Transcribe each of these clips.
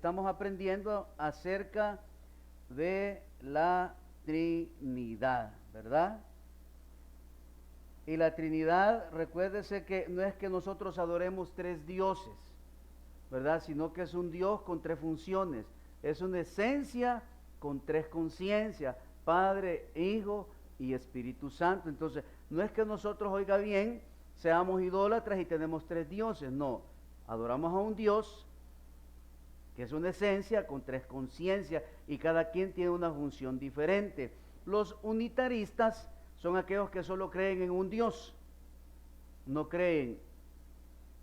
estamos aprendiendo acerca de la Trinidad, ¿verdad? Y la Trinidad, recuérdese que no es que nosotros adoremos tres dioses, ¿verdad? Sino que es un Dios con tres funciones. Es una esencia con tres conciencias: Padre, Hijo y Espíritu Santo. Entonces, no es que nosotros, oiga bien, seamos idólatras y tenemos tres dioses. No, adoramos a un Dios que es una esencia con tres conciencias y cada quien tiene una función diferente. Los unitaristas son aquellos que solo creen en un Dios, no creen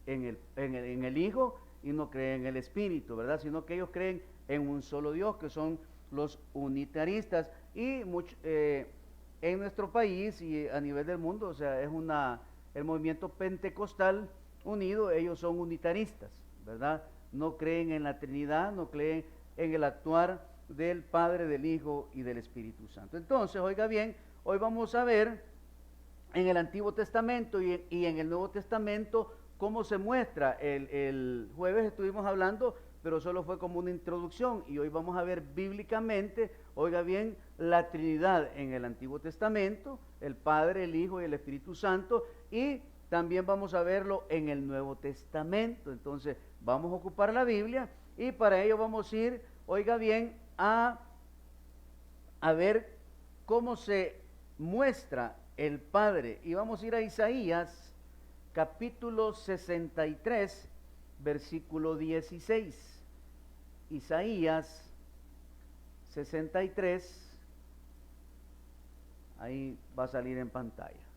en el Hijo y no creen en el Espíritu, ¿verdad? Sino que ellos creen en un solo Dios, que son los unitaristas. Y en nuestro país y a nivel del mundo, o sea, el movimiento pentecostal unido, ellos son unitaristas, ¿verdad? No creen en la Trinidad, no creen en el actuar del Padre, del Hijo y del Espíritu Santo. Entonces, oiga bien, hoy vamos a ver en el Antiguo Testamento y en el Nuevo Testamento cómo se muestra. El jueves estuvimos hablando, pero solo fue como una introducción, y hoy vamos a ver bíblicamente, oiga bien, la Trinidad en el Antiguo Testamento, el Padre, el Hijo y el Espíritu Santo, y también vamos a verlo en el Nuevo Testamento. Entonces vamos a ocupar la Biblia y para ello vamos a ir, oiga bien, a ver cómo se muestra el Padre. Y vamos a ir a Isaías capítulo 63, versículo 16. Isaías 63, ahí va a salir en pantalla.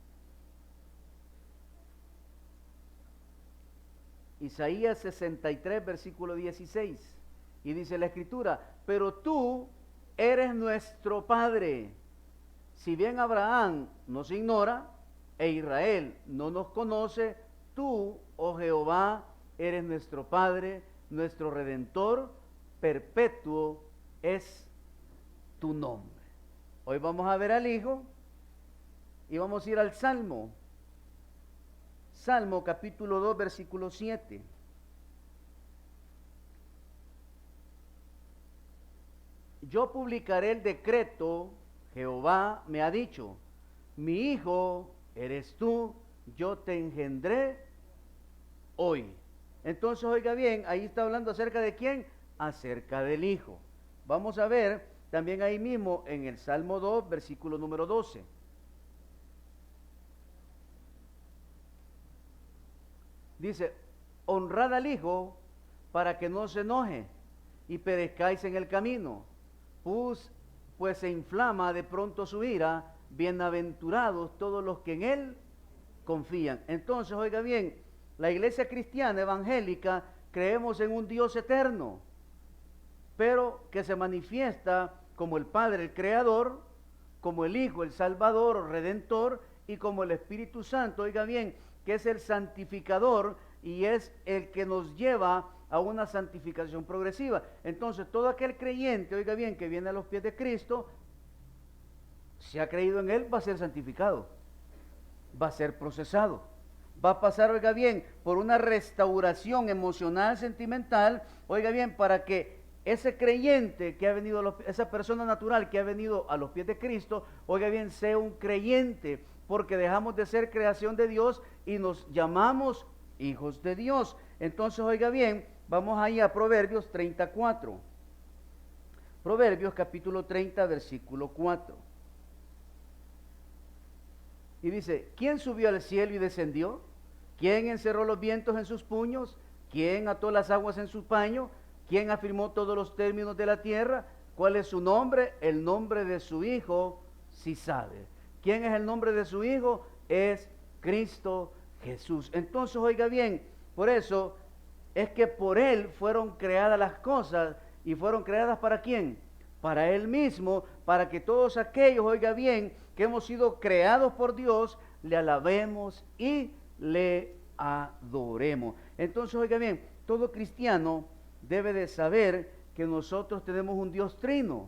Isaías 63, versículo 16. Y dice la Escritura: pero tú eres nuestro Padre. Si bien Abraham nos ignora e Israel no nos conoce, tú, oh Jehová, eres nuestro Padre, nuestro Redentor, perpetuo es tu nombre. Hoy vamos a ver al Hijo y vamos a ir al Salmo. Salmo capítulo 2, versículo 7. Yo publicaré el decreto, Jehová me ha dicho, mi hijo eres tú, yo te engendré hoy. Entonces, oiga bien, ahí está hablando acerca de quién, acerca del Hijo. Vamos a ver también ahí mismo en el Salmo 2, versículo número 12. Dice: honrad al Hijo para que no se enoje y perezcáis en el camino, pues se inflama de pronto su ira. Bienaventurados todos los que en Él confían. Entonces, oiga bien, la iglesia cristiana evangélica creemos en un Dios eterno, pero que se manifiesta como el Padre, el Creador, como el Hijo, el Salvador o Redentor, y como el Espíritu Santo, oiga bien, que es el santificador y es el que nos lleva a una santificación progresiva. Entonces, todo aquel creyente, oiga bien, que viene a los pies de Cristo, si ha creído en Él, va a ser santificado, va a ser procesado, va a pasar, oiga bien, por una restauración emocional, sentimental, oiga bien, para que ese creyente que ha venido, esa persona natural que ha venido a los pies de Cristo, oiga bien, sea un creyente, porque dejamos de ser creación de Dios y nos llamamos hijos de Dios. Entonces, oiga bien, vamos ahí a Proverbios 34. Proverbios capítulo 30, versículo 4. Y dice: ¿quién subió al cielo y descendió? ¿Quién encerró los vientos en sus puños? ¿Quién ató las aguas en su paño? ¿Quién afirmó todos los términos de la tierra? ¿Cuál es su nombre? El nombre de su Hijo, si sabe. ¿Quién es el nombre de su Hijo? Es Cristo Jesús. Entonces, oiga bien, por eso es que por Él fueron creadas las cosas, y fueron creadas ¿para quién? Para Él mismo, para que todos aquellos, oiga bien, que hemos sido creados por Dios, le alabemos y le adoremos. Entonces, oiga bien, todo cristiano debe de saber que nosotros tenemos un Dios trino,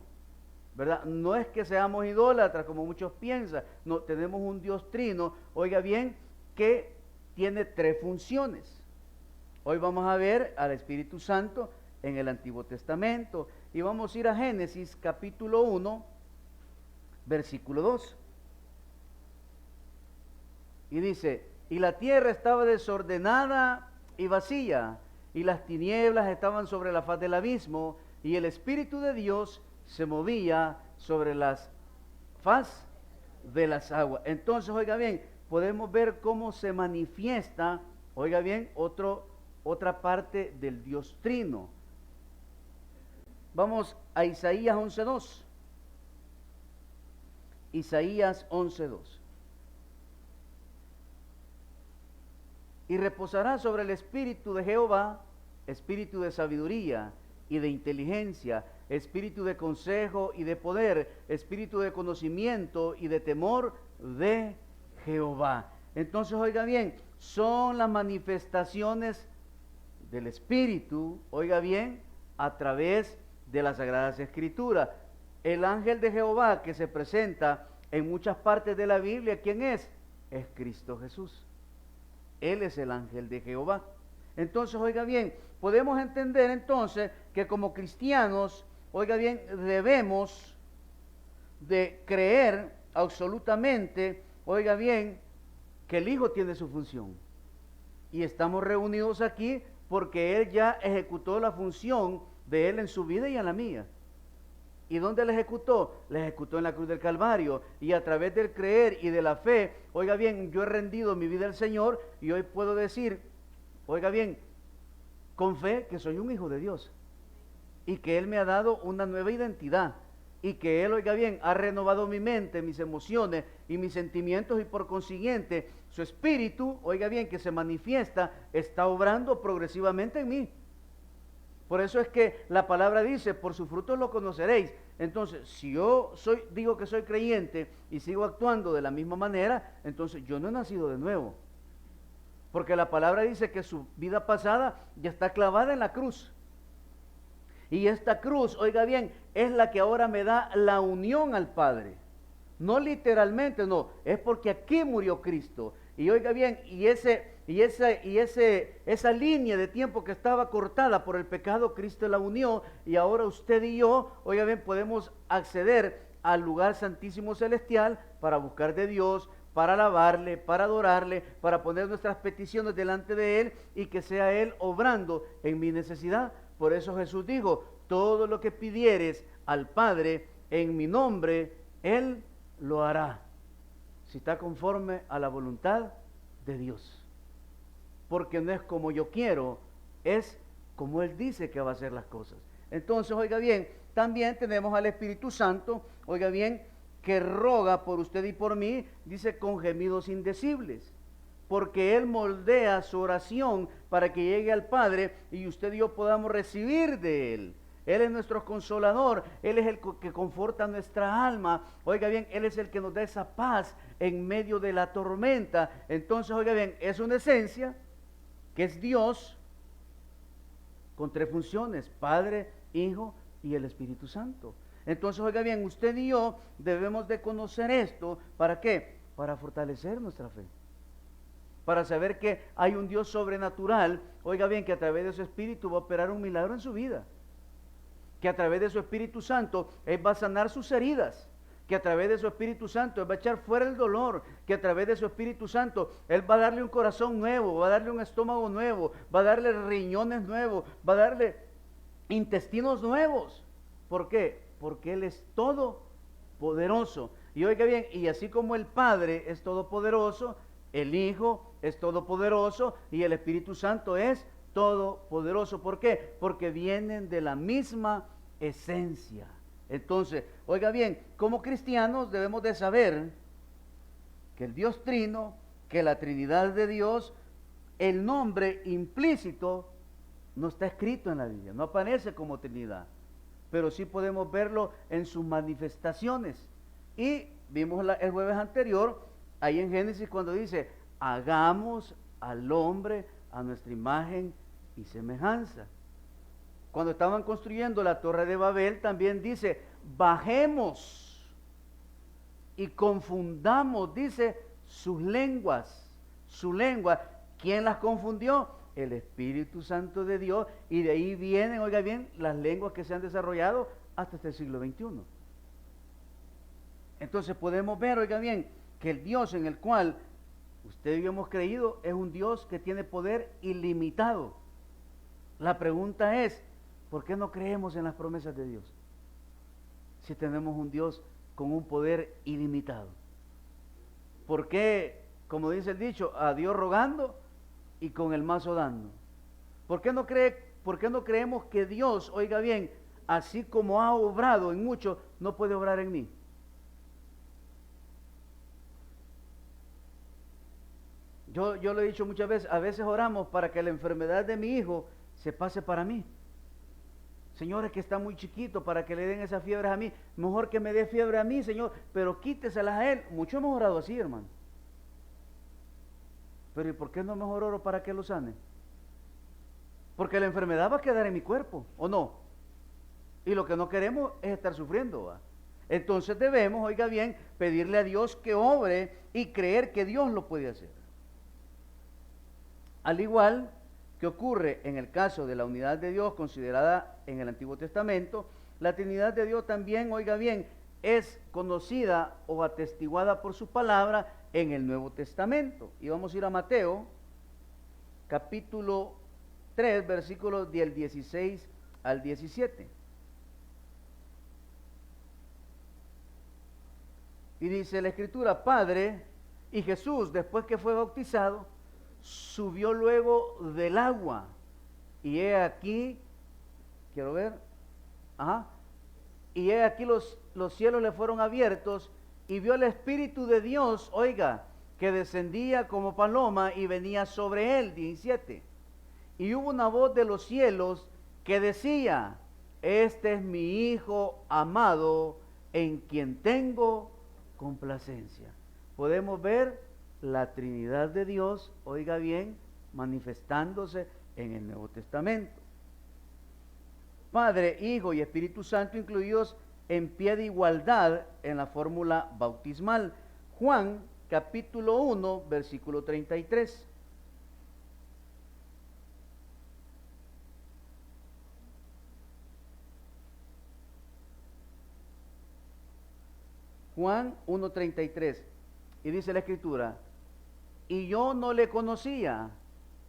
¿verdad? No es que seamos idólatras como muchos piensan, no, tenemos un Dios trino, oiga bien, que tiene tres funciones. Hoy vamos a ver al Espíritu Santo, en el Antiguo Testamento. Y vamos a ir a Génesis capítulo 1, versículo 2. Y dice, y la tierra estaba desordenada y vacía, y las tinieblas estaban sobre la faz del abismo, y el Espíritu de Dios se movía sobre la faz de las aguas. Entonces, oiga bien, podemos ver cómo se manifiesta, oiga bien, otra parte del Dios Trino. Vamos a Isaías 11:2. Isaías 11:2. Y reposará sobre el espíritu de Jehová, espíritu de sabiduría y de inteligencia, espíritu de consejo y de poder, espíritu de conocimiento y de temor de Jehová. Entonces, oiga bien, son las manifestaciones del Espíritu, oiga bien, a través de las Sagradas Escrituras. El ángel de Jehová que se presenta en muchas partes de la Biblia, ¿quién es? Es Cristo Jesús. Él es el ángel de Jehová. Entonces, oiga bien, podemos entender entonces que como cristianos, oiga bien, debemos de creer absolutamente, oiga bien, que el Hijo tiene su función. Y estamos reunidos aquí porque Él ya ejecutó la función de Él en su vida y en la mía. ¿Y dónde la ejecutó? La ejecutó en la cruz del Calvario. Y a través del creer y de la fe, oiga bien, yo he rendido mi vida al Señor y hoy puedo decir, oiga bien, con fe que soy un hijo de Dios. Y que Él me ha dado una nueva identidad. Y que Él, oiga bien, ha renovado mi mente, mis emociones y mis sentimientos y por consiguiente su espíritu, oiga bien, que se manifiesta, está obrando progresivamente en mí. Por eso es que la palabra dice, por sus frutos lo conoceréis. Entonces, si yo digo que soy creyente y sigo actuando de la misma manera, entonces yo no he nacido de nuevo. Porque la palabra dice que su vida pasada ya está clavada en la cruz. Y esta cruz, oiga bien, es la que ahora me da la unión al Padre. No literalmente, no, es porque aquí murió Cristo. Y oiga bien, esa línea de tiempo que estaba cortada por el pecado, Cristo la unió y ahora usted y yo, oiga bien, podemos acceder al lugar santísimo celestial para buscar de Dios, para alabarle, para adorarle, para poner nuestras peticiones delante de Él y que sea Él obrando en mi necesidad. Por eso Jesús dijo, todo lo que pidieres al Padre en mi nombre, Él lo hará. Si está conforme a la voluntad de Dios. Porque no es como yo quiero, es como Él dice que va a hacer las cosas. Entonces, oiga bien, también tenemos al Espíritu Santo, oiga bien, que roga por usted y por mí, dice con gemidos indecibles. Porque Él moldea su oración para que llegue al Padre y usted y yo podamos recibir de Él. Él es nuestro consolador, Él es el que conforta nuestra alma. Oiga bien, Él es el que nos da esa paz en medio de la tormenta. Entonces, oiga bien, es una esencia que es Dios con tres funciones, Padre, Hijo y el Espíritu Santo. Entonces, oiga bien, usted y yo debemos de conocer esto. ¿Para qué? Para fortalecer nuestra fe. Para saber que hay un Dios sobrenatural, oiga bien, que a través de su Espíritu va a operar un milagro en su vida. Que a través de su Espíritu Santo Él va a sanar sus heridas, que a través de su Espíritu Santo Él va a echar fuera el dolor, que a través de su Espíritu Santo Él va a darle un corazón nuevo, va a darle un estómago nuevo, va a darle riñones nuevos, va a darle intestinos nuevos. ¿Por qué? Porque Él es todopoderoso. Y oiga bien, y así como el Padre es todopoderoso, el Hijo es todopoderoso y el Espíritu Santo es todopoderoso. ¿Por qué? Porque vienen de la misma esencia. Entonces, oiga bien, como cristianos debemos de saber que el Dios Trino, que la Trinidad de Dios, el nombre implícito no está escrito en la Biblia, no aparece como Trinidad, pero sí podemos verlo en sus manifestaciones. Y vimos el jueves anterior, ahí en Génesis, cuando dice, hagamos al hombre a nuestra imagen y semejanza. Cuando estaban construyendo la Torre de Babel, también dice, bajemos y confundamos, dice, sus lenguas. Su lengua, ¿quién las confundió? el Espíritu Santo de Dios, y de ahí vienen, oiga bien, las lenguas que se han desarrollado hasta este siglo XXI. Entonces podemos ver, oiga bien, que el Dios en el cual usted y yo hemos creído es un Dios que tiene poder ilimitado. La pregunta es, ¿por qué no creemos en las promesas de Dios? Si tenemos un Dios con un poder ilimitado. ¿Por qué, como dice el dicho, a Dios rogando y con el mazo dando? ¿Por qué no creemos que Dios, oiga bien, así como ha obrado en muchos, no puede obrar en mí? Yo lo he dicho muchas veces, a veces oramos para que la enfermedad de mi hijo se pase para mí. Señor, es que está muy chiquito para que le den esas fiebres a mí. Mejor que me dé fiebre a mí, Señor, pero quíteselas a él. Muchos hemos orado así, hermano. Pero ¿y por qué no mejor oro para que lo sane? Porque la enfermedad va a quedar en mi cuerpo, ¿o no? Y lo que no queremos es estar sufriendo, ¿va? Entonces debemos, oiga bien, pedirle a Dios que obre y creer que Dios lo puede hacer. Al igual que ocurre en el caso de la unidad de Dios considerada en el Antiguo Testamento, la Trinidad de Dios también, oiga bien, es conocida o atestiguada por su palabra en el Nuevo Testamento. Y vamos a ir a Mateo, capítulo 3, versículos del 16 al 17. Y dice la Escritura, Padre, y Jesús, después que fue bautizado, subió luego del agua. Y he aquí, quiero ver, y he aquí los cielos le fueron abiertos, y vio el Espíritu de Dios, oiga, que descendía como paloma y venía sobre él, 17. Y hubo una voz de los cielos que decía, este es mi Hijo amado, en quien tengo complacencia. Podemos ver la Trinidad de Dios, oiga bien, manifestándose en el Nuevo Testamento. Padre, Hijo y Espíritu Santo incluidos en pie de igualdad en la fórmula bautismal. Juan, capítulo 1, versículo 33. Juan 1:33. Y dice la Escritura, y yo no le conocía,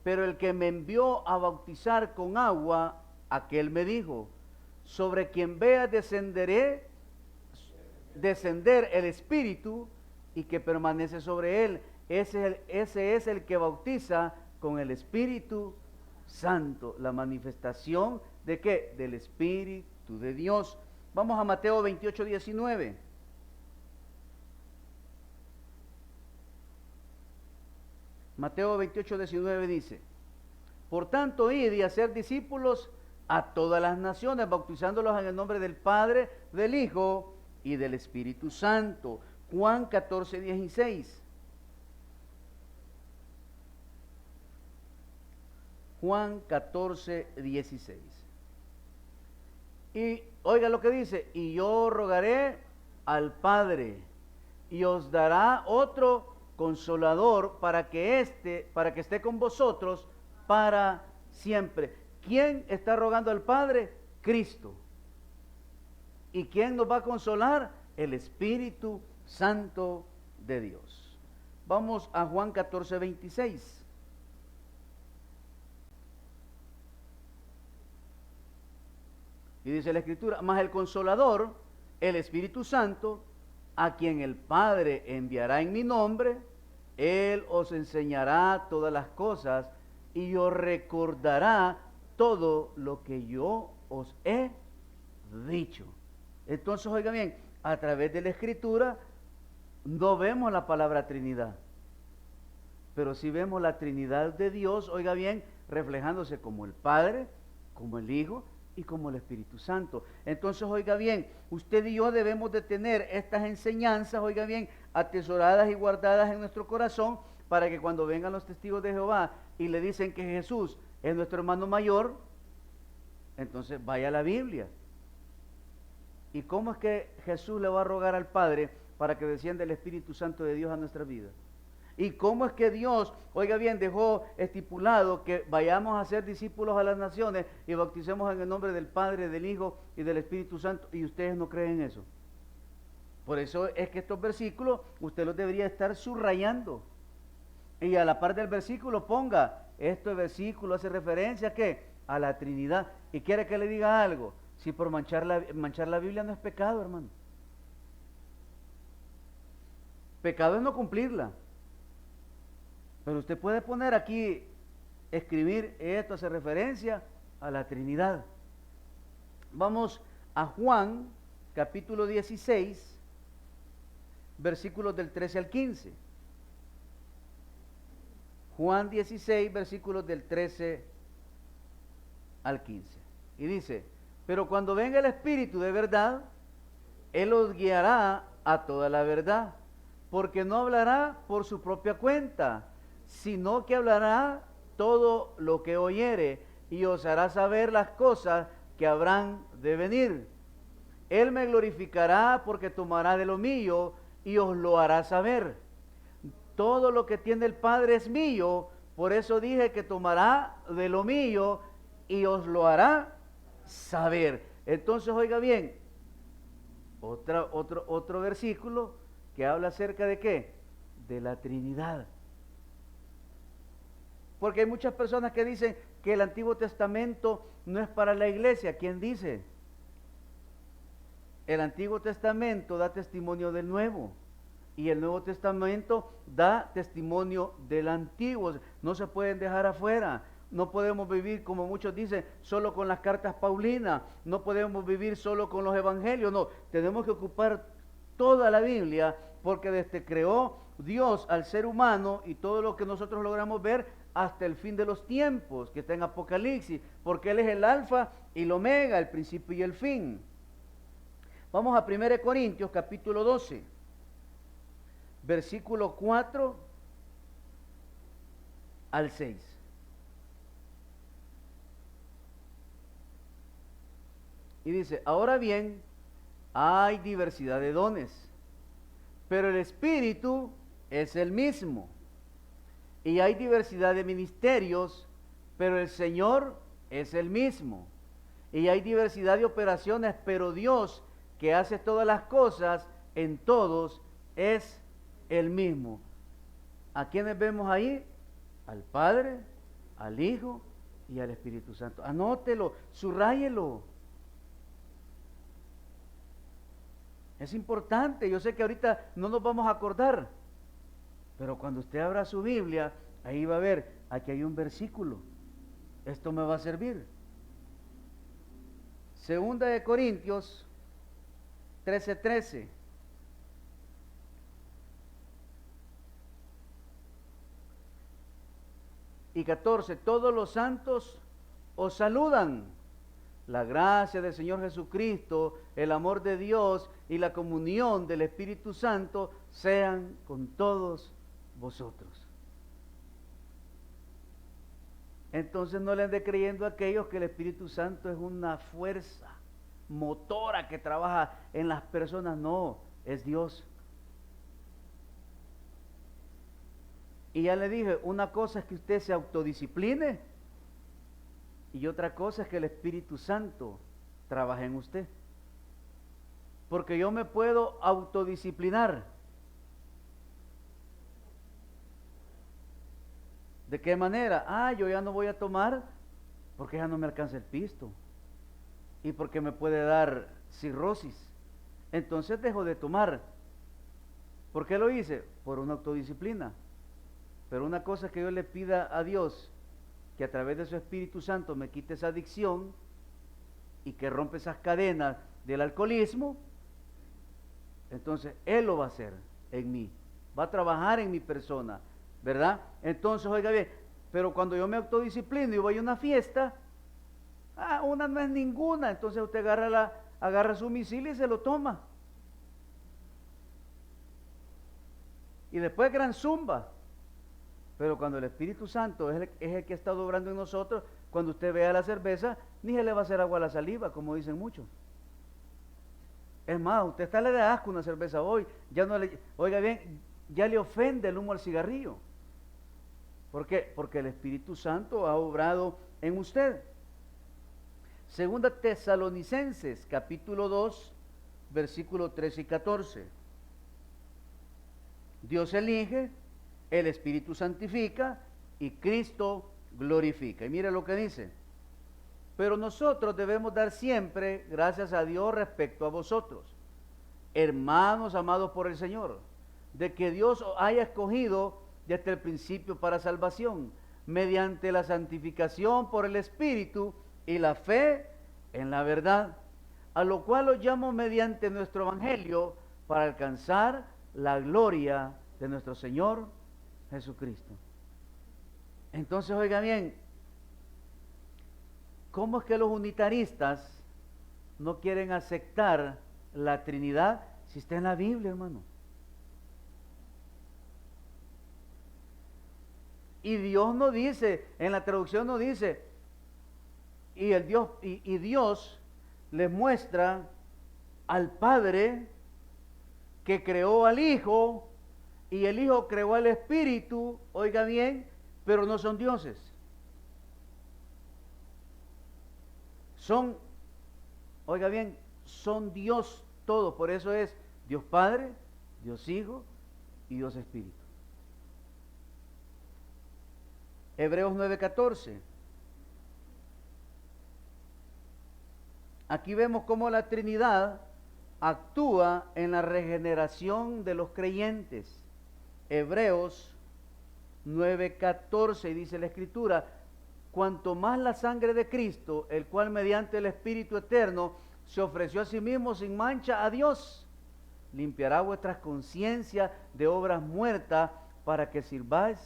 pero el que me envió a bautizar con agua, aquel me dijo, sobre quien vea descender el Espíritu y que permanece sobre él, ese es el que bautiza con el Espíritu Santo. La manifestación ¿de qué? Del Espíritu de Dios. Vamos a Mateo 28:19. Mateo 28:19 dice, por tanto, id y hacer discípulos a todas las naciones, bautizándolos en el nombre del Padre, del Hijo y del Espíritu Santo. Juan 14:16. Juan 14:16. Y oiga lo que dice, y yo rogaré al Padre, y os dará otro Consolador para que esté con vosotros para siempre. ¿Quién está rogando al Padre? Cristo. ¿Y quién nos va a consolar? El Espíritu Santo de Dios. Vamos a Juan 14:26. Y dice la Escritura, mas el Consolador, el Espíritu Santo, a quien el Padre enviará en mi nombre, Él os enseñará todas las cosas y os recordará todo lo que yo os he dicho. Entonces, oiga bien, a través de la Escritura no vemos la palabra Trinidad, pero sí vemos la Trinidad de Dios, oiga bien, reflejándose como el Padre, como el Hijo y como el Espíritu Santo. Entonces, oiga bien, usted y yo debemos de tener estas enseñanzas, oiga bien, atesoradas y guardadas en nuestro corazón, para que cuando vengan los testigos de Jehová y le dicen que Jesús es nuestro hermano mayor, entonces vaya a la Biblia. ¿Y cómo es que Jesús le va a rogar al Padre para que descienda el Espíritu Santo de Dios a nuestra vida? ¿Y cómo es que Dios, oiga bien, dejó estipulado que vayamos a ser discípulos a las naciones y bauticemos en el nombre del Padre, del Hijo y del Espíritu Santo? Y ustedes no creen eso. Por eso es que estos versículos usted los debería estar subrayando. Y a la par del versículo ponga, este versículo hace referencia ¿a qué? A la Trinidad. Y quiere que le diga algo. Si por manchar la Biblia no es pecado, hermano. Pecado es no cumplirla. Pero usted puede poner aquí, escribir, esto hace referencia a la Trinidad. Vamos a Juan, capítulo 16, versículos del 13 al 15. Juan 16, versículos del 13 al 15. Y dice, pero cuando venga el Espíritu de verdad, Él os guiará a toda la verdad, porque no hablará por su propia cuenta, sino que hablará todo lo que oyere, y os hará saber las cosas que habrán de venir. Él me glorificará porque tomará de lo mío y os lo hará saber. Todo lo que tiene el Padre es mío, por eso dije que tomará de lo mío y os lo hará saber. Entonces, oiga bien, otro versículo que habla acerca de ¿qué? De la Trinidad. Porque hay muchas personas que dicen que el Antiguo Testamento no es para la iglesia. ¿Quién dice? El Antiguo Testamento da testimonio del Nuevo. Y el Nuevo Testamento da testimonio del Antiguo. No se pueden dejar afuera. No podemos vivir, como muchos dicen, solo con las cartas paulinas. No podemos vivir solo con los evangelios. No, tenemos que ocupar toda la Biblia, porque desde creó Dios al ser humano y todo lo que nosotros logramos ver hasta el fin de los tiempos, que está en Apocalipsis, porque Él es el alfa y el omega, el principio y el fin. Vamos a 1 Corintios capítulo 12. Versículo 4 al 6. Y dice, ahora bien, hay diversidad de dones, pero el Espíritu es el mismo. Y hay diversidad de ministerios, pero el Señor es el mismo. Y hay diversidad de operaciones, pero Dios, que hace todas las cosas en todos, es el mismo. ¿A quiénes vemos ahí? Al Padre, al Hijo y al Espíritu Santo. Anótelo, subráyelo. Es importante. Yo sé que ahorita no nos vamos a acordar, pero cuando usted abra su Biblia, ahí va a ver, aquí hay un versículo. Esto me va a servir. Segunda de Corintios 13:13. Y 14, todos los santos os saludan. La gracia del Señor Jesucristo, el amor de Dios y la comunión del Espíritu Santo sean con todos vosotros. Entonces no le ande creyendo a aquellos que el Espíritu Santo es una fuerza motora que trabaja en las personas. No, es Dios. Y ya le dije, una cosa es que usted se autodiscipline y otra cosa es que el Espíritu Santo trabaje en usted. Porque yo me puedo autodisciplinar. ¿De qué manera? Yo ya no voy a tomar porque ya no me alcanza el pisto y porque me puede dar cirrosis. Entonces dejo de tomar. ¿Por qué lo hice? Por una autodisciplina. Pero una cosa es que yo le pida a Dios que a través de su Espíritu Santo me quite esa adicción y que rompe esas cadenas del alcoholismo. Entonces Él lo va a hacer en mí, va a trabajar en mi persona, ¿verdad? Entonces, oiga bien, pero cuando yo me autodisciplino y voy a una fiesta, una no es ninguna, entonces usted agarra su misil y se lo toma. Y después gran zumba. Pero cuando el Espíritu Santo es el que está obrando en nosotros, cuando usted vea la cerveza, ni se le va a hacer agua a la saliva, como dicen muchos. Es más, usted está le da asco una cerveza hoy, ya no le, oiga bien, ya le ofende el humo al cigarrillo. ¿Por qué? Porque el Espíritu Santo ha obrado en usted. Segunda Tesalonicenses, capítulo 2, versículos 13 y 14. Dios elige, el Espíritu santifica y Cristo glorifica. Y mire lo que dice. Pero nosotros debemos dar siempre gracias a Dios respecto a vosotros, hermanos amados por el Señor, de que Dios os haya escogido desde el principio para salvación, mediante la santificación por el Espíritu y la fe en la verdad, a lo cual os llamo mediante nuestro Evangelio para alcanzar la gloria de nuestro Señor Jesucristo. Entonces, oiga bien, ¿cómo es que los unitaristas no quieren aceptar la Trinidad si está en la Biblia, hermano? Y Dios no dice, en la traducción no dice, y Dios les muestra al Padre que creó al Hijo, y el Hijo creó al Espíritu, oiga bien, pero no son dioses. Son, oiga bien, son Dios todo, por eso es Dios Padre, Dios Hijo y Dios Espíritu. Hebreos 9:14. Aquí vemos cómo la Trinidad actúa en la regeneración de los creyentes. Hebreos 9:14, dice la Escritura, cuanto más la sangre de Cristo, el cual mediante el Espíritu eterno se ofreció a sí mismo sin mancha a Dios, limpiará vuestras conciencias de obras muertas para que sirváis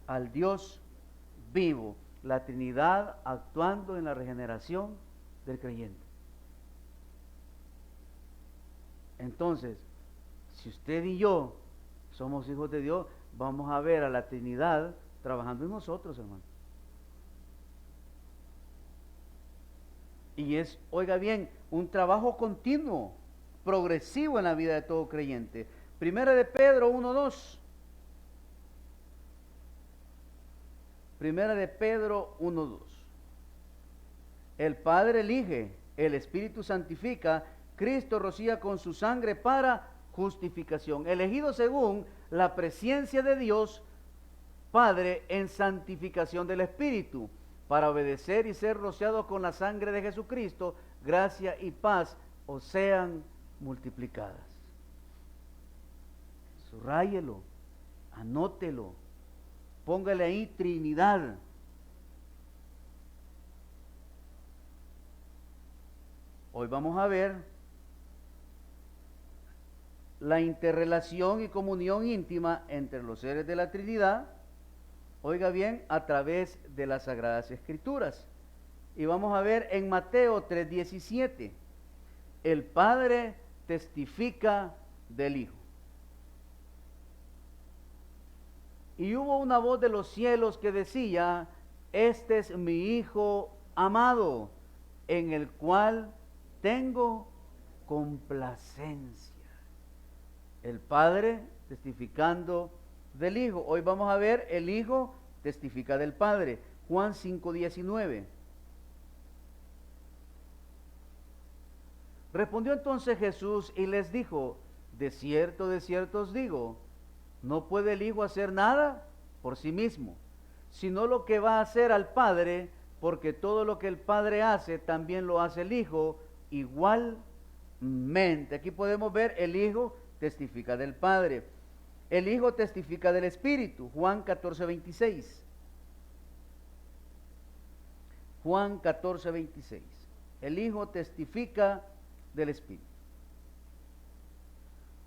al Dios vivo. La Trinidad actuando en la regeneración del creyente. Entonces, si usted y yo somos hijos de Dios, vamos a ver a la Trinidad trabajando en nosotros, hermano. Y es, oiga bien, un trabajo continuo, progresivo en la vida de todo creyente. Primera de Pedro 1:2. Primera de Pedro 1:2. El Padre elige, el Espíritu santifica, Cristo rocía con su sangre para justificación. Elegido según la presencia de Dios Padre en santificación del Espíritu, para obedecer y ser rociado con la sangre de Jesucristo, gracia y paz os sean multiplicadas. Subrayelo, anótelo, póngale ahí Trinidad. Hoy vamos a ver la interrelación y comunión íntima entre los seres de la Trinidad, oiga bien, a través de las Sagradas Escrituras. Y vamos a ver en Mateo 3:17, el Padre testifica del Hijo. Y hubo una voz de los cielos que decía, este es mi Hijo amado, en el cual tengo complacencia. El Padre testificando del Hijo. Hoy vamos a ver el Hijo testifica del Padre. Juan 5:19. Respondió entonces Jesús y les dijo, de cierto os digo, no puede el Hijo hacer nada por sí mismo, sino lo que va a hacer al Padre, porque todo lo que el Padre hace, también lo hace el Hijo igualmente. Aquí podemos ver el Hijo testifica del Padre. El Hijo testifica del Espíritu. Juan 14:26. Juan 14:26. El Hijo testifica del Espíritu.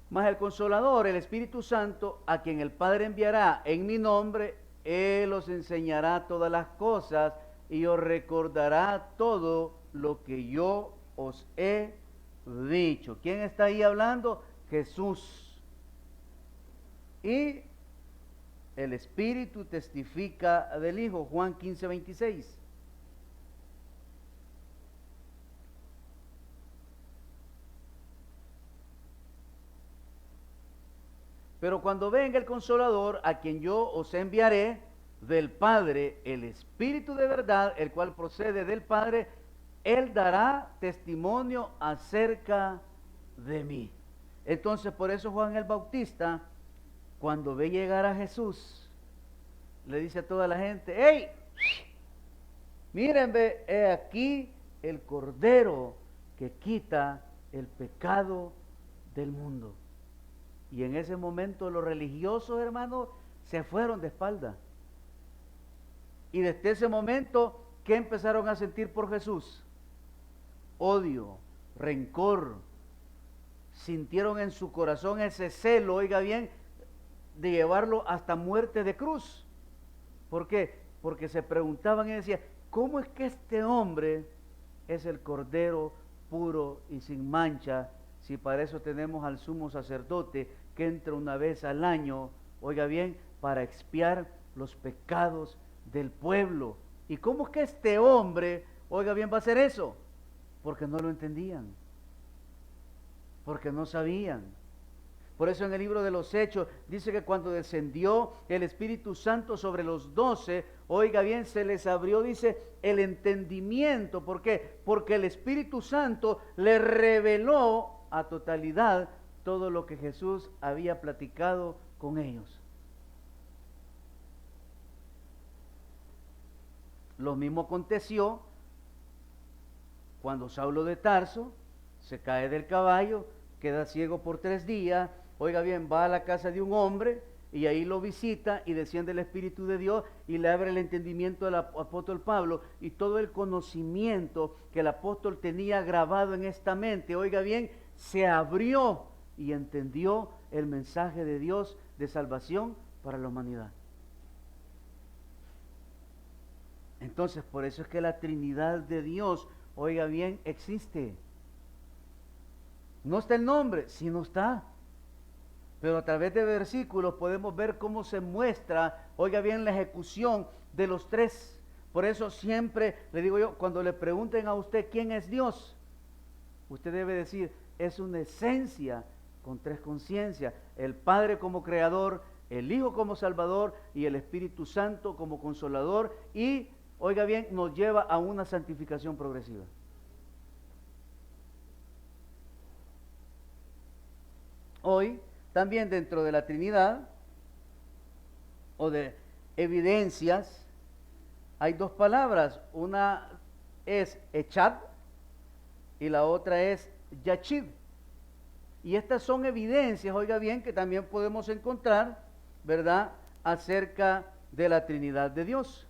Mas el Consolador, el Espíritu Santo, a quien el Padre enviará en mi nombre, Él os enseñará todas las cosas y os recordará todo lo que yo os he dicho. ¿Quién está ahí hablando? Jesús. Y el Espíritu testifica del Hijo. Juan 15:26. Pero cuando venga el Consolador, a quien yo os enviaré del Padre, el Espíritu de verdad, el cual procede del Padre, Él dará testimonio acerca de mí. Entonces, por eso Juan el Bautista, cuando ve llegar a Jesús, le dice a toda la gente: ¡hey! Miren, ve, he aquí el Cordero que quita el pecado del mundo. Y en ese momento los religiosos, hermanos, se fueron de espalda. Y desde ese momento, ¿qué empezaron a sentir por Jesús? Odio, rencor. Sintieron en su corazón ese celo, oiga bien, de llevarlo hasta muerte de cruz. ¿Por qué? Porque se preguntaban y decían: ¿cómo es que este hombre es el Cordero puro y sin mancha, si para eso tenemos al sumo sacerdote que entra una vez al año, oiga bien, para expiar los pecados del pueblo? ¿Y cómo es que este hombre, oiga bien, va a hacer eso? Porque no lo entendían, porque no sabían. Por eso en el libro de los Hechos dice que cuando descendió el Espíritu Santo sobre los 12, oiga bien, se les abrió, dice, el entendimiento. ¿Por qué? Porque el Espíritu Santo le reveló a totalidad todo lo que Jesús había platicado con ellos. Lo mismo aconteció cuando Saulo de Tarso se cae del caballo, queda ciego por 3 días, oiga bien, va a la casa de un hombre y ahí lo visita y desciende el Espíritu de Dios y le abre el entendimiento al apóstol Pablo, y todo el conocimiento que el apóstol tenía grabado en esta mente, oiga bien, se abrió y entendió el mensaje de Dios de salvación para la humanidad. Entonces, por eso es que la Trinidad de Dios, oiga bien, existe. No está el nombre, sí no está. Pero a través de versículos podemos ver cómo se muestra, oiga bien, la ejecución de los 3. Por eso siempre le digo yo, cuando le pregunten a usted quién es Dios, usted debe decir: es una esencia con 3 conciencias. El Padre como Creador, el Hijo como Salvador y el Espíritu Santo como Consolador. Y, oiga bien, nos lleva a una santificación progresiva. Hoy, también dentro de la Trinidad, o de evidencias, hay 2 palabras. Una es echad y la otra es yachid. Y estas son evidencias, oiga bien, que también podemos encontrar, ¿verdad?, acerca de la Trinidad de Dios.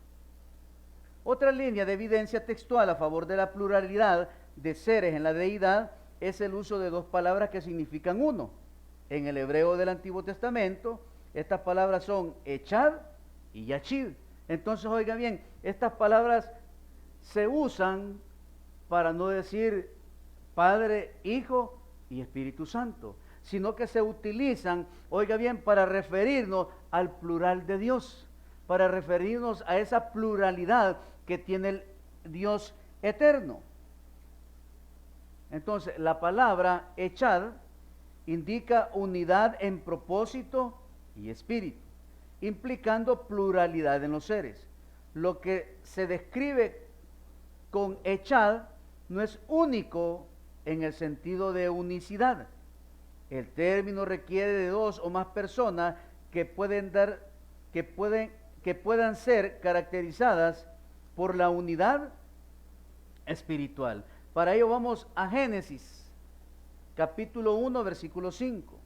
Otra línea de evidencia textual a favor de la pluralidad de seres en la deidad es el uso de 2 palabras que significan uno. En el hebreo del Antiguo Testamento, estas palabras son echad y yachid. Entonces, oiga bien, estas palabras se usan para no decir Padre, Hijo y Espíritu Santo, sino que se utilizan, oiga bien, para referirnos al plural de Dios, para referirnos a esa pluralidad que tiene el Dios eterno. Entonces, la palabra echad indica unidad en propósito y espíritu, implicando pluralidad en los seres. Lo que se describe con echad no es único en el sentido de unicidad. El término requiere de 2 o más personas que puedan ser caracterizadas por la unidad espiritual. Para ello vamos a Génesis capítulo 1, versículo 5.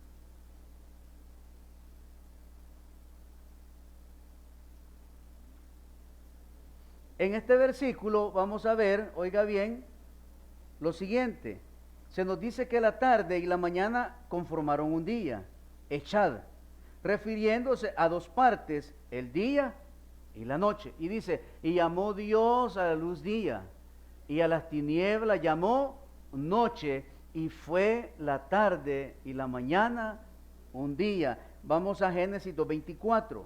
En este versículo vamos a ver, oiga bien, lo siguiente. Se nos dice que la tarde y la mañana conformaron un día, echad, refiriéndose a 2 partes, el día y la noche. Y dice: y llamó Dios a la luz día, y a las tinieblas llamó noche, y fue la tarde y la mañana un día. Vamos a Génesis 2:24.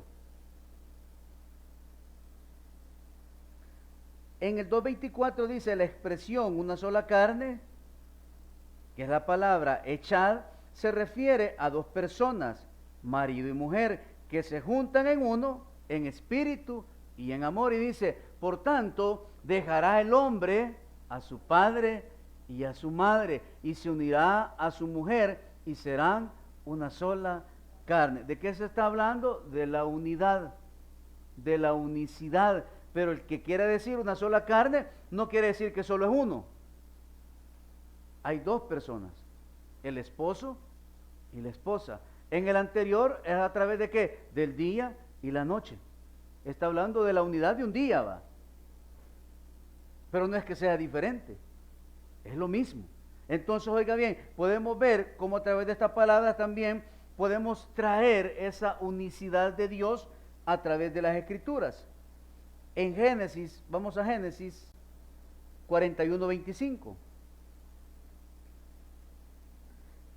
En el 2:24 dice la expresión una sola carne, que es la palabra echad, se refiere a 2 personas, marido y mujer, que se juntan en uno, en espíritu y en amor. Y dice, por tanto, dejará el hombre a su padre y a su madre, y se unirá a su mujer, y serán una sola carne. ¿De qué se está hablando? De la unidad, de la unicidad. Pero el que quiere decir una sola carne, no quiere decir que solo es uno. Hay dos personas, el esposo y la esposa. En el anterior es a través de qué? Del día y la noche. Está hablando de la unidad de un día, va. Pero no es que sea diferente, es lo mismo. Entonces, oiga bien, podemos ver cómo a través de esta palabra también podemos traer esa unicidad de Dios a través de las Escrituras. En Génesis, vamos a Génesis 41:25.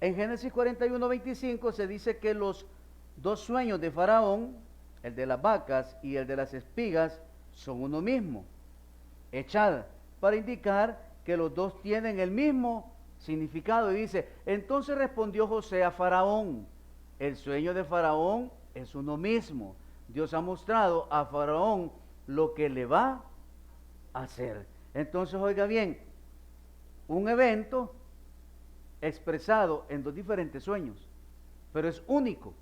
En Génesis 41:25 se dice que los dos sueños de Faraón, el de las vacas y el de las espigas, son uno mismo. Echad, para indicar que los dos tienen el mismo significado. Y dice, entonces respondió José a Faraón, el sueño de Faraón es uno mismo. Dios ha mostrado a Faraón lo que le va a hacer. Entonces, oiga bien, un evento expresado en dos diferentes sueños, pero es único,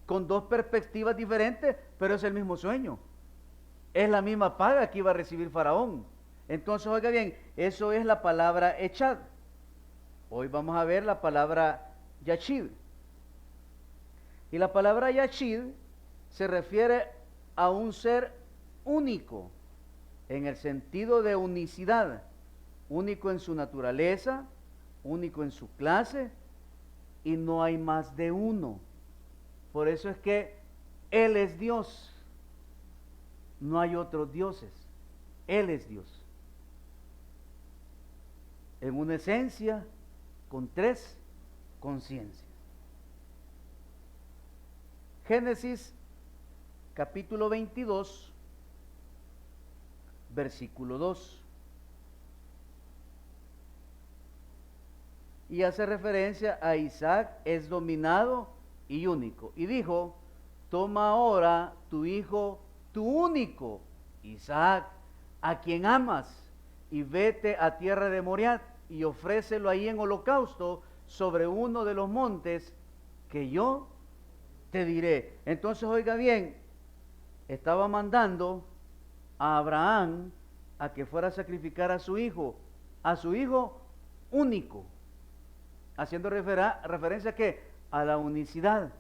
con dos perspectivas diferentes, pero es el mismo sueño. Es la misma paga que iba a recibir Faraón. Entonces, oiga bien, eso es la palabra echad. Hoy vamos a ver la palabra yachid. Y la palabra yachid se refiere a un ser único, en el sentido de unicidad, único en su naturaleza, único en su clase, y no hay más de uno. Por eso es que Él es Dios. No hay otros dioses. Él es Dios. En una esencia con tres conciencias. Génesis capítulo 22, versículo 2. Y hace referencia a Isaac, es dominado y único. Y dijo, toma ahora tu hijo, tu único, Isaac, a quien amas, y vete a tierra de Moriah, y ofrécelo ahí en holocausto sobre uno de los montes que yo te diré. Entonces, oiga bien, estaba mandando a Abraham a que fuera a sacrificar a su hijo único, haciendo referencia a ¿qué? A la unicidad.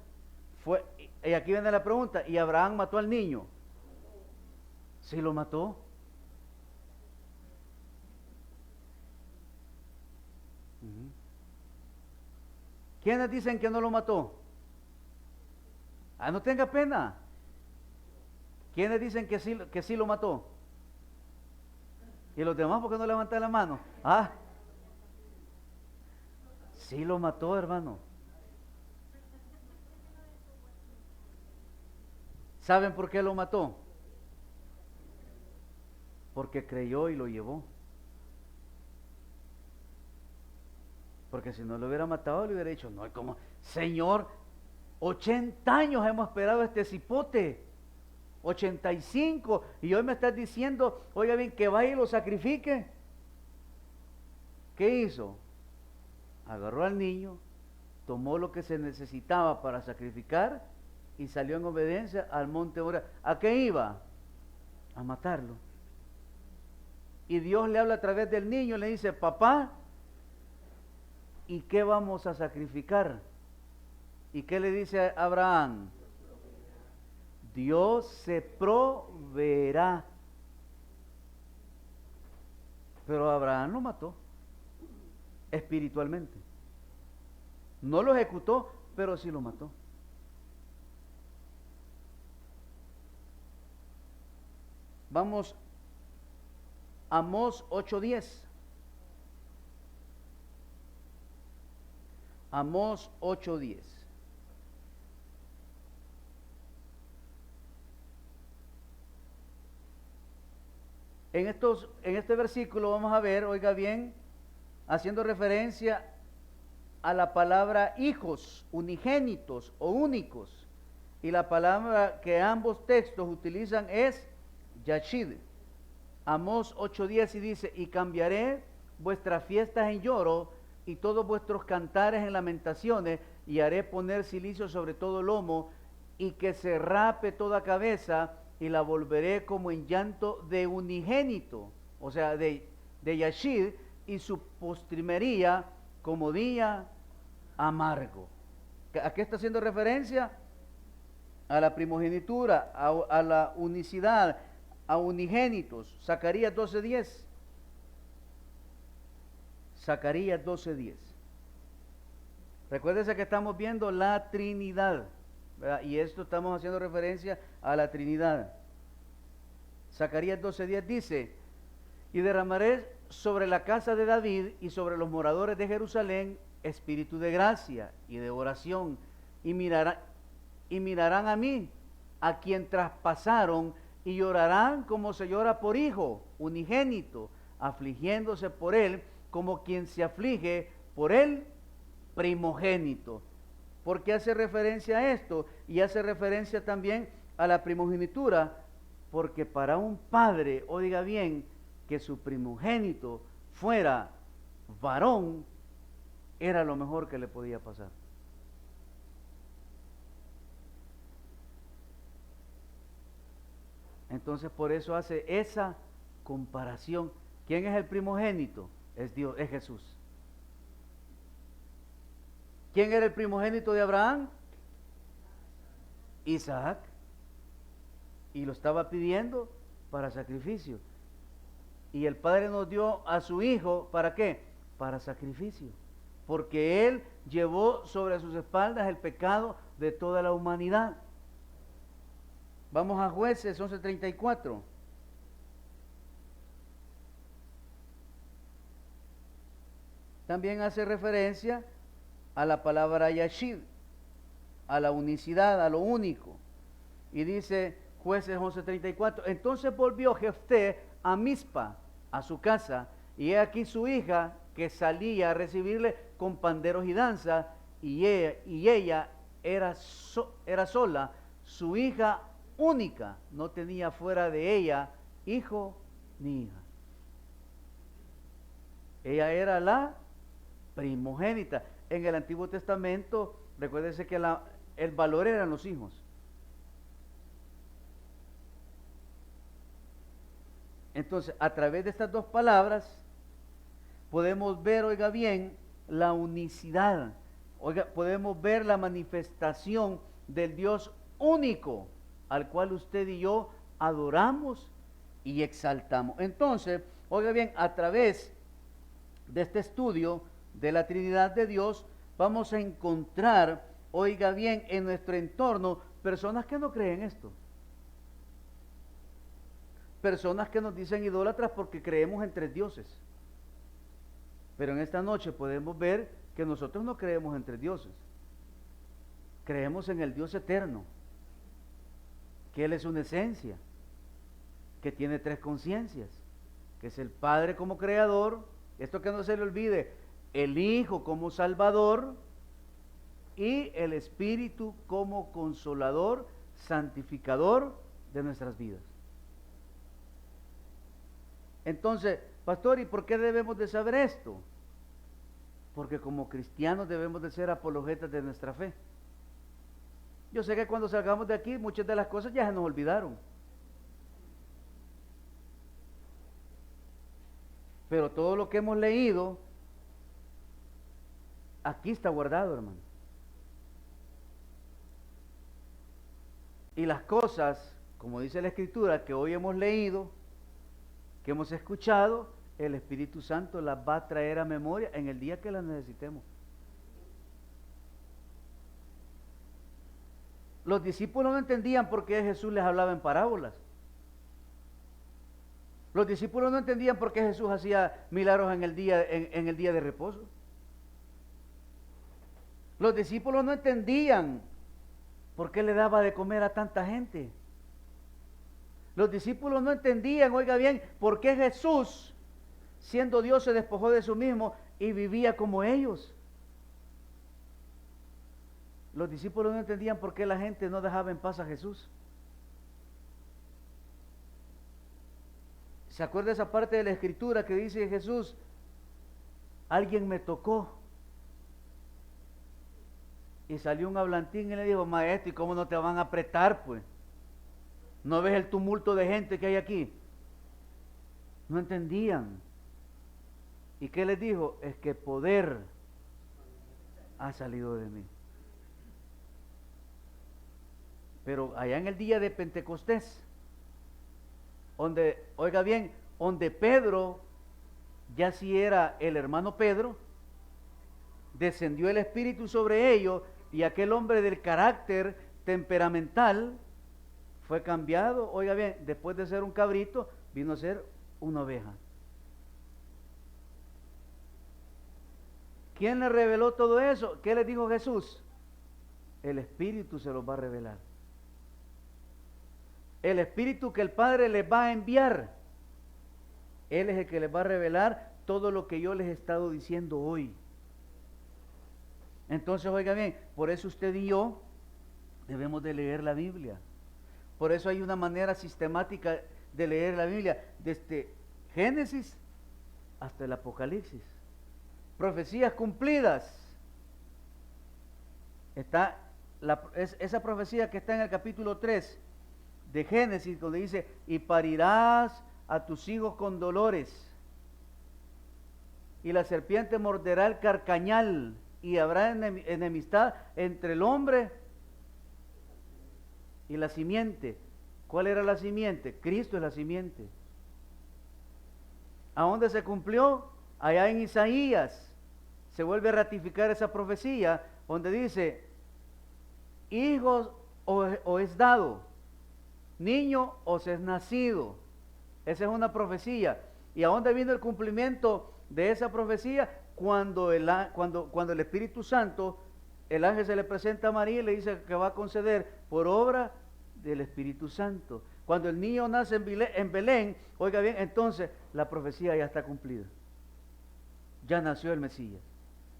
Y aquí viene la pregunta, ¿y Abraham mató al niño? ¿Sí lo mató? ¿Quiénes dicen que no lo mató? Ah, no tenga pena. ¿Quiénes dicen que sí lo mató? ¿Y los demás por qué no levantan la mano? Ah, sí lo mató, hermano. ¿Saben por qué lo mató? Porque creyó y lo llevó. Porque si no lo hubiera matado, le hubiera dicho, no, como, Señor, 80 años hemos esperado este cipote, 85, y hoy me estás diciendo, oiga bien, que vaya y lo sacrifique. ¿Qué hizo? Agarró al niño, tomó lo que se necesitaba para sacrificar y salió en obediencia al monte Moriah. ¿A qué iba? A matarlo. Y Dios le habla a través del niño, le dice, papá, ¿y qué vamos a sacrificar? ¿Y qué le dice a Abraham? Dios se proveerá. Pero Abraham lo mató espiritualmente. No lo ejecutó, pero sí lo mató. Vamos a Amós 8:10. Amós 8:10. En este versículo vamos a ver, oiga bien, haciendo referencia a la palabra hijos, unigénitos o únicos. Y la palabra que ambos textos utilizan es yashid. Amós 8:10 y dice, y cambiaré vuestras fiestas en lloro y todos vuestros cantares en lamentaciones, y haré poner cilicio sobre todo lomo, y que se rape toda cabeza, y la volveré como en llanto de unigénito, o sea, de yashid, y su postrimería como día amargo. ¿A qué está haciendo referencia? A la primogenitura, a la unicidad, a unigénitos. Zacarías 12:10. Zacarías 12:10. Recuérdense que estamos viendo la Trinidad, ¿verdad? Y esto estamos haciendo referencia a la Trinidad. Zacarías 12:10 dice, y derramaré sobre la casa de David y sobre los moradores de Jerusalén espíritu de gracia y de oración, y mirarán a mí, a quien traspasaron, y llorarán como se llora por hijo unigénito, afligiéndose por él como quien se aflige por el primogénito. ¿Por qué hace referencia a esto? Y hace referencia también a la primogenitura, porque para un padre, oiga bien, que su primogénito fuera varón, era lo mejor que le podía pasar. Entonces por eso hace esa comparación. ¿Quién es el primogénito? Es Dios, es Jesús. ¿Quién era el primogénito de Abraham? Isaac. Y lo estaba pidiendo para sacrificio. Y el Padre nos dio a su Hijo, ¿para qué? Para sacrificio. Porque Él llevó sobre sus espaldas el pecado de toda la humanidad. Vamos a Jueces 11:34. También hace referencia a la palabra yashid, a la unicidad, a lo único. Y dice Jueces 11:34, entonces volvió Jefté a Mizpa, a su casa, y he aquí su hija que salía a recibirle con panderos y danza, y ella era sola, su hija única, no tenía fuera de ella hijo ni hija. Ella era la primogénita. En el Antiguo Testamento, recuérdense que el valor eran los hijos. Entonces, a través de estas dos palabras, podemos ver, oiga bien, la unicidad. Oiga, podemos ver la manifestación del Dios único, al cual usted y yo adoramos y exaltamos. Entonces, oiga bien, a través de este estudio de la Trinidad de Dios, vamos a encontrar, oiga bien, en nuestro entorno, personas que no creen esto. Personas que nos dicen idólatras porque creemos en tres dioses. Pero en esta noche podemos ver que nosotros no creemos en tres dioses. Creemos en el Dios eterno, que Él es una esencia, que tiene tres conciencias, que es el Padre como creador, esto que no se le olvide, el Hijo como Salvador y el Espíritu como Consolador, santificador de nuestras vidas. Entonces, pastor, ¿y por qué debemos de saber esto? Porque como cristianos debemos de ser apologetas de nuestra fe. Yo sé que cuando salgamos de aquí muchas de las cosas ya se nos olvidaron. Pero todo lo que hemos leído, aquí está guardado, hermano. Y las cosas, como dice la Escritura, que hoy hemos leído, que hemos escuchado, el Espíritu Santo las va a traer a memoria en el día que las necesitemos. Los discípulos no entendían por qué Jesús les hablaba en parábolas. Los discípulos no entendían por qué Jesús hacía milagros en el día de reposo. Los discípulos no entendían por qué le daba de comer a tanta gente. Los discípulos no entendían, oiga bien, por qué Jesús, siendo Dios, se despojó de sí mismo y vivía como ellos. los discípulos no entendían por qué la gente no dejaba en paz a Jesús. ¿Se acuerda esa parte de la escritura que dice Jesús? Alguien me tocó. Y salió un hablantín y le dijo, maestro, ¿y cómo no te van a apretar, pues? ¿No ves el tumulto de gente que hay aquí? No entendían. ¿Y qué les dijo? Es que poder ha salido de mí. Pero allá en el día de Pentecostés, donde, oiga bien, donde Pedro, ya si era el hermano Pedro, descendió el Espíritu sobre ellos y aquel hombre del carácter temperamental fue cambiado, oiga bien, después de ser un cabrito, vino a ser una oveja. ¿Quién le reveló todo eso? ¿Qué le dijo Jesús? El Espíritu se los va a revelar. El Espíritu que el Padre les va a enviar, Él es el que les va a revelar todo lo que yo les he estado diciendo hoy. Entonces, oiga bien, por eso usted y yo debemos de leer la Biblia. Por eso hay una manera sistemática de leer la Biblia, desde Génesis hasta el Apocalipsis. Profecías cumplidas. Está esa profecía que está en el capítulo 3 de Génesis, donde dice, y parirás a tus hijos con dolores, y la serpiente morderá el carcañal, y habrá enemistad entre el hombre y la simiente. ¿Cuál era la simiente? Cristo es la simiente. ¿A dónde se cumplió? Allá en Isaías. Se vuelve a ratificar esa profecía, donde dice, hijos os es dado, niño os es nacido. Esa es una profecía. ¿Y a dónde viene el cumplimiento de esa profecía? Cuando el Espíritu Santo, el ángel se le presenta a María y le dice que va a conceder por obra del Espíritu Santo. Cuando el niño nace en Belén, oiga bien, entonces la profecía ya está cumplida. Ya nació el Mesías,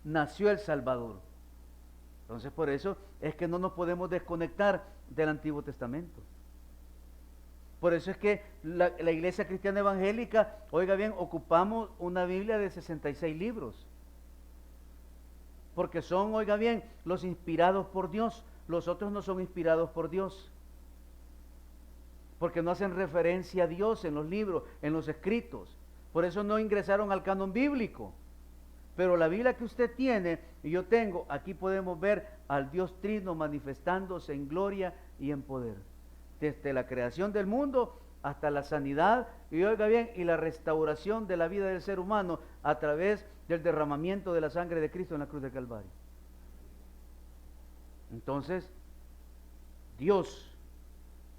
nació el Salvador. Entonces por eso es que no nos podemos desconectar del Antiguo Testamento. Por eso es que la Iglesia Cristiana Evangélica, oiga bien, ocupamos una Biblia de 66 libros. Porque son, oiga bien, los inspirados por Dios. Los otros no son inspirados por Dios. Porque no hacen referencia a Dios en los libros, en los escritos. Por eso no ingresaron al canon bíblico. Pero la Biblia que usted tiene y yo tengo, aquí podemos ver al Dios Trino manifestándose en gloria y en poder. Desde la creación del mundo hasta la sanidad y oiga bien, y la restauración de la vida del ser humano a través del derramamiento de la sangre de Cristo en la cruz del Calvario. Entonces, Dios,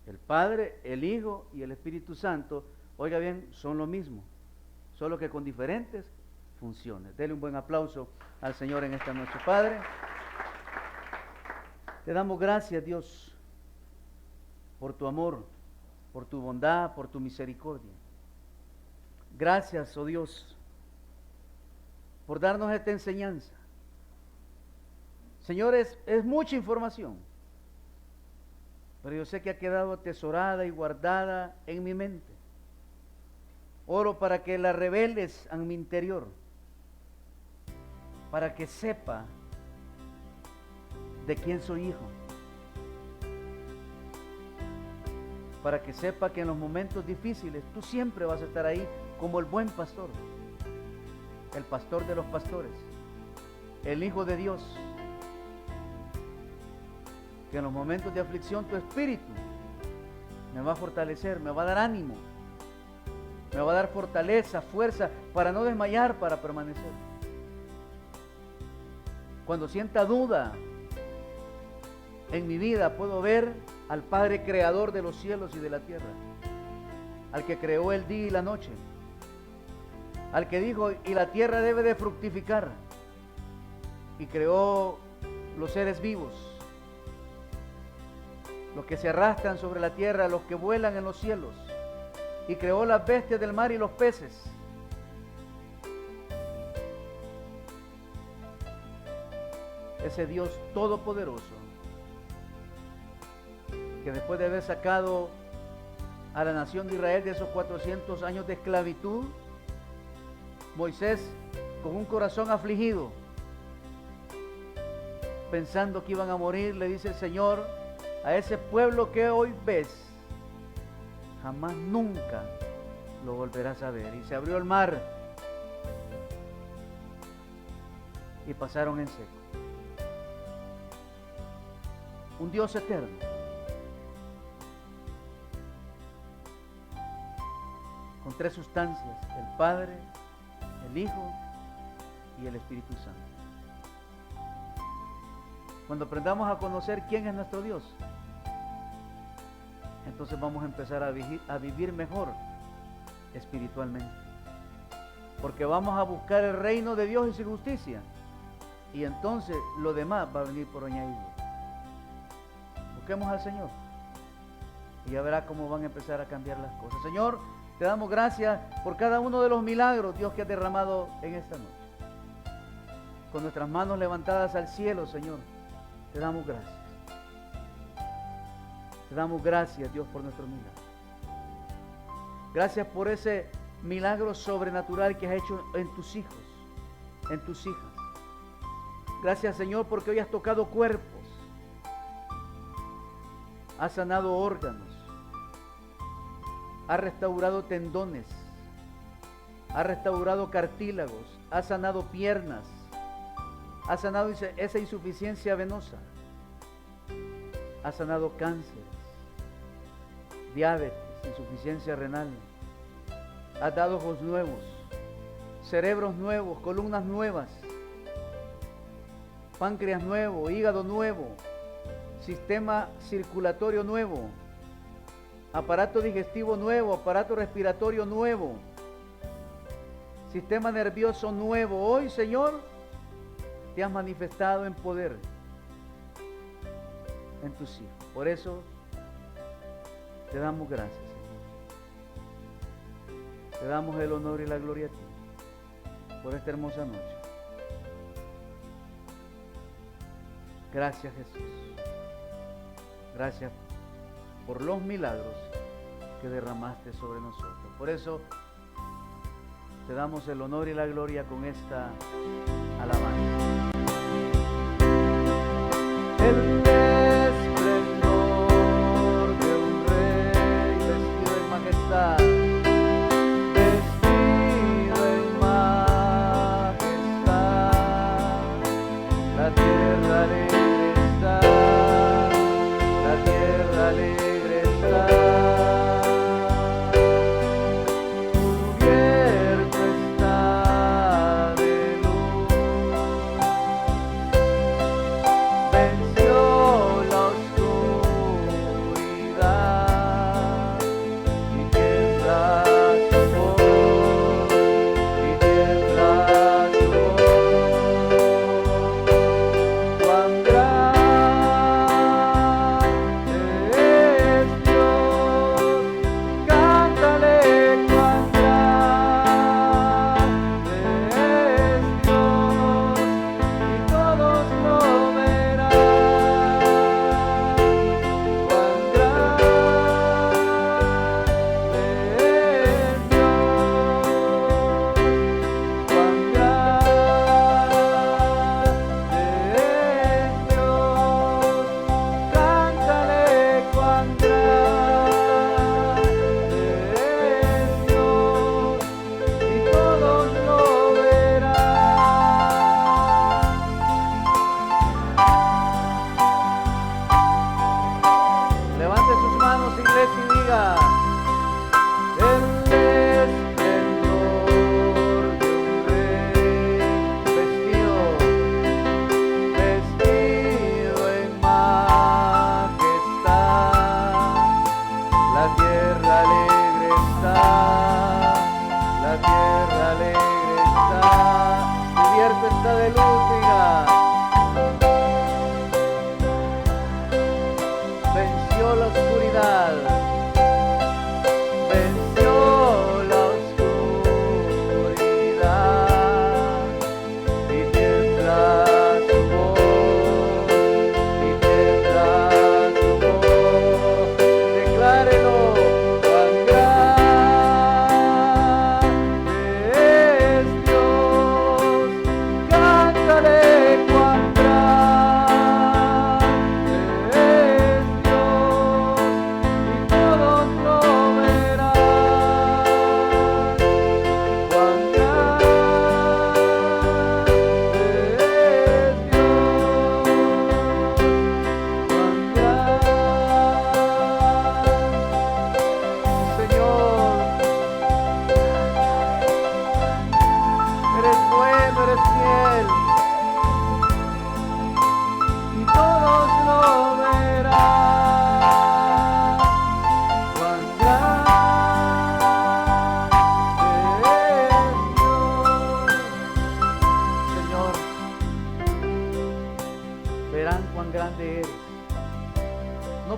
el Padre, el Hijo y el Espíritu Santo, oiga bien, son lo mismo, solo que con diferentes funciones. Dele un buen aplauso al Señor en esta noche. Padre, te damos gracias, Dios, por tu amor, por tu bondad, por tu misericordia. Gracias, oh Dios, por darnos esta enseñanza. Señores, es mucha información, pero yo sé que ha quedado atesorada y guardada en mi mente. Oro para que la reveles en mi interior, para que sepa de quién soy hijo, para que sepa que en los momentos difíciles tú siempre vas a estar ahí como el buen pastor, el pastor de los pastores, el Hijo de Dios, que en los momentos de aflicción tu espíritu me va a fortalecer, me va a dar ánimo, me va a dar fortaleza, fuerza para no desmayar, para permanecer. Cuando sienta duda en mi vida, puedo ver al Padre creador de los cielos y de la tierra, al que creó el día y la noche, al que dijo, y la tierra debe de fructificar, y creó los seres vivos, los que se arrastran sobre la tierra, los que vuelan en los cielos, y creó las bestias del mar y los peces. Ese Dios todopoderoso que después de haber sacado a la nación de Israel de esos 400 años de esclavitud, Moisés, con un corazón afligido, pensando que iban a morir, le dice el Señor: a ese pueblo que hoy ves, jamás nunca lo volverás a ver. Y se abrió el mar y pasaron en seco. Un Dios eterno, con tres sustancias: el Padre, el Hijo y el Espíritu Santo. Cuando aprendamos a conocer quién es nuestro Dios, entonces vamos a empezar a vivir mejor espiritualmente, porque vamos a buscar el reino de Dios y su justicia, y entonces lo demás va a venir por añadidura. Busquemos al Señor y ya verá cómo van a empezar a cambiar las cosas. Señor, te damos gracias por cada uno de los milagros, Dios, que has derramado en esta noche. Con nuestras manos levantadas al cielo, Señor, te damos gracias. Te damos gracias, Dios, por nuestro milagro. Gracias por ese milagro sobrenatural que has hecho en tus hijos, en tus hijas. Gracias, Señor, porque hoy has tocado cuerpos, has sanado órganos, has restaurado tendones, has restaurado cartílagos, has sanado piernas, has sanado esa insuficiencia venosa, has sanado cáncer, diabetes, insuficiencia renal, has dado ojos nuevos, cerebros nuevos, columnas nuevas, páncreas nuevo, hígado nuevo, sistema circulatorio nuevo, aparato digestivo nuevo, aparato respiratorio nuevo, sistema nervioso nuevo. Hoy, Señor, te has manifestado en poder en tus hijos. Por eso te damos gracias, Señor. Te damos el honor y la gloria a ti por esta hermosa noche. Gracias, Jesús. Gracias por los milagros que derramaste sobre nosotros. Por eso te damos el honor y la gloria con esta alabanza. El esplendor de un rey vestido en majestad, vestido en majestad. La tierra alegre está, la tierra alegre está. Cubierto está de luz.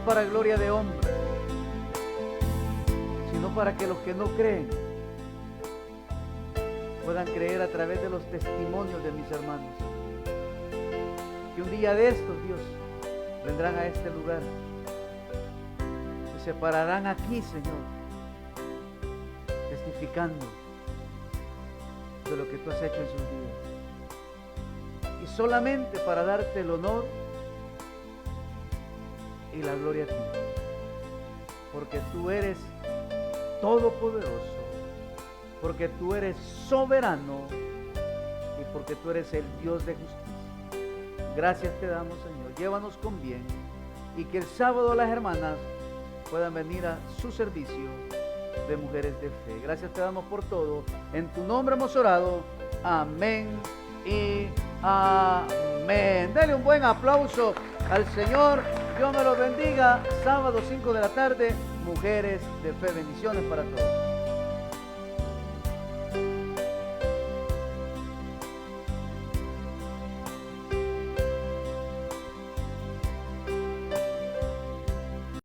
para gloria de hombre, sino para que los que no creen puedan creer a través de los testimonios de mis hermanos. Que un día de estos, Dios, vendrán a este lugar y se pararán aquí, Señor, testificando de lo que tú has hecho en sus vidas. Y solamente para darte el honor y la gloria a ti. Porque tú eres todopoderoso, porque tú eres soberano y porque tú eres el Dios de justicia. Gracias te damos, Señor. Llévanos con bien y que el sábado las hermanas puedan venir a su servicio de mujeres de fe. Gracias te damos por todo. En tu nombre hemos orado. Amén y amén. Dale un buen aplauso al Señor. Dios me los bendiga. Sábado 5 de la tarde, mujeres de fe. Bendiciones para todos.